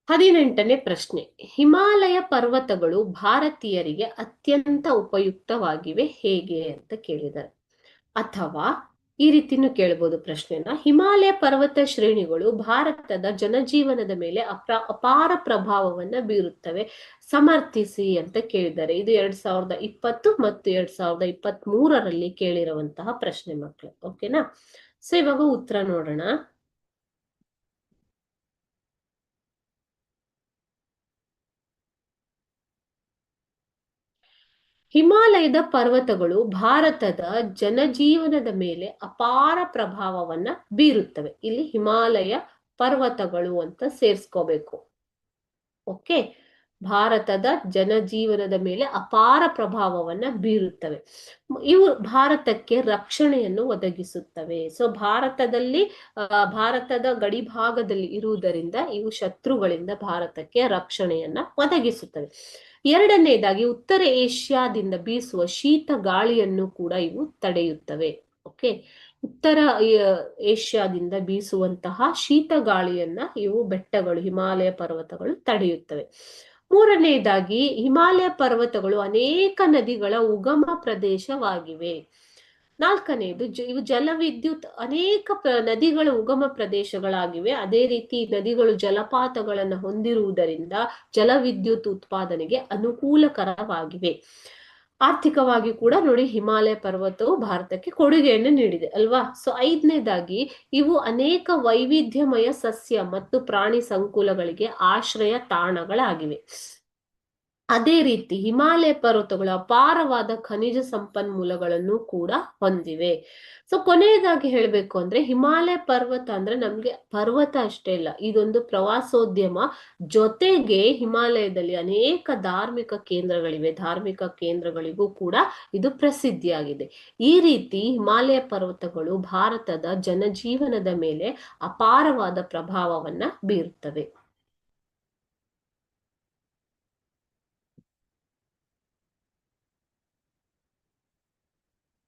18ನೇ ಪ್ರಶ್ನೆ. ಹಿಮಾಲಯ ಪರ್ವತಗಳು ಭಾರತೀಯರಿಗೆ ಅತ್ಯಂತ ಉಪಯುಕ್ತವಾಗಿವೆ ಹೇಗೆ ಅಂತ ಕೇಳಿದ್ದಾರೆ. ಅಥವಾ ಈ ರೀತಿನೂ ಕೇಳಬಹುದು ಪ್ರಶ್ನೆನ. ಹಿಮಾಲಯ ಪರ್ವತ ಶ್ರೇಣಿಗಳು ಭಾರತದ ಜನಜೀವನದ ಮೇಲೆ ಅಪಾರ ಪ್ರಭಾವವನ್ನ ಬೀರುತ್ತವೆ, ಸಮರ್ಥಿಸಿ ಅಂತ ಕೇಳಿದ್ದಾರೆ. ಇದು 2020 ಮತ್ತು 2023ರಲ್ಲಿ ಕೇಳಿರುವಂತಹ ಪ್ರಶ್ನೆ ಮಕ್ಕಳು. ಓಕೆನಾ? ಸೊ ಇವಾಗ ಉತ್ತರ ನೋಡೋಣ. ಹಿಮಾಲಯದ ಪರ್ವತಗಳು ಭಾರತದ ಜನಜೀವನದ ಮೇಲೆ ಅಪಾರ ಪ್ರಭಾವವನ್ನ ಬೀರುತ್ತವೆ. ಇಲ್ಲಿ ಹಿಮಾಲಯ ಪರ್ವತಗಳು ಅಂತ ಸೇರ್ಸ್ಕೋಬೇಕು. ಓಕೆ, ಭಾರತದ ಜನಜೀವನದ ಮೇಲೆ ಅಪಾರ ಪ್ರಭಾವವನ್ನ ಬೀರುತ್ತವೆ. ಇವು ಭಾರತಕ್ಕೆ ರಕ್ಷಣೆಯನ್ನು ಒದಗಿಸುತ್ತವೆ. ಸೊ ಭಾರತದ ಗಡಿ ಭಾಗದಲ್ಲಿ ಇರುವುದರಿಂದ ಇವು ಶತ್ರುಗಳಿಂದ ಭಾರತಕ್ಕೆ ರಕ್ಷಣೆಯನ್ನ ಒದಗಿಸುತ್ತವೆ. ಎರಡನೇದಾಗಿ ಉತ್ತರ ಏಷ್ಯಾದಿಂದ ಬೀಸುವ ಶೀತ ಗಾಳಿಯನ್ನು ಕೂಡ ಇವು ತಡೆಯುತ್ತವೆ. ಓಕೆ, ಉತ್ತರ ಏಷ್ಯಾದಿಂದ ಬೀಸುವಂತಹ ಶೀತ ಗಾಳಿಯನ್ನ ಇವು ಬೆಟ್ಟಗಳು, ಹಿಮಾಲಯ ಪರ್ವತಗಳು ತಡೆಯುತ್ತವೆ. ಮೂರನೆಯದಾಗಿ ಹಿಮಾಲಯ ಪರ್ವತಗಳು ಅನೇಕ ನದಿಗಳ ಉಗಮ ಪ್ರದೇಶವಾಗಿವೆ. ನಾಲ್ಕನೆಯದು ಇವು ಜಲವಿದ್ಯುತ್ ಅನೇಕ ನದಿಗಳ ಉಗಮ ಪ್ರದೇಶಗಳಾಗಿವೆ. ಅದೇ ರೀತಿ ನದಿಗಳು ಜಲಪಾತಗಳನ್ನು ಹೊಂದಿರುವುದರಿಂದ ಜಲವಿದ್ಯುತ್ ಉತ್ಪಾದನೆಗೆ ಅನುಕೂಲಕರವಾಗಿವೆ. ಆರ್ಥಿಕವಾಗಿ ಕೂಡ ನೋಡಿ, ಹಿಮಾಲಯ ಪರ್ವತವು ಭಾರತಕ್ಕೆ ಕೊಡುಗೆಯನ್ನು ನೀಡಿದೆ ಅಲ್ವಾ. ಸೊ ಐದನೇದಾಗಿ ಇವು ಅನೇಕ ವೈವಿಧ್ಯಮಯ ಸಸ್ಯ ಮತ್ತು ಪ್ರಾಣಿ ಸಂಕುಲಗಳಿಗೆ ಆಶ್ರಯ ತಾಣಗಳಾಗಿವೆ. ಅದೇ ರೀತಿ ಹಿಮಾಲಯ ಪರ್ವತಗಳು ಅಪಾರವಾದ ಖನಿಜ ಸಂಪನ್ಮೂಲಗಳನ್ನು ಕೂಡ ಹೊಂದಿವೆ. ಸೊ ಕೊನೆಯದಾಗಿ ಹೇಳ್ಬೇಕು ಅಂದ್ರೆ, ಹಿಮಾಲಯ ಪರ್ವತ ಅಂದ್ರೆ ನಮ್ಗೆ ಪರ್ವತ ಅಷ್ಟೇ ಇಲ್ಲ, ಇದೊಂದು ಪ್ರವಾಸೋದ್ಯಮ. ಜೊತೆಗೆ ಹಿಮಾಲಯದಲ್ಲಿ ಅನೇಕ ಧಾರ್ಮಿಕ ಕೇಂದ್ರಗಳಿವೆ. ಧಾರ್ಮಿಕ ಕೇಂದ್ರಗಳಿಗೂ ಕೂಡ ಇದು ಪ್ರಸಿದ್ಧಿಯಾಗಿದೆ. ಈ ರೀತಿ ಹಿಮಾಲಯ ಪರ್ವತಗಳು ಭಾರತದ ಜನಜೀವನದ ಮೇಲೆ ಅಪಾರವಾದ ಪ್ರಭಾವವನ್ನ ಬೀರುತ್ತವೆ.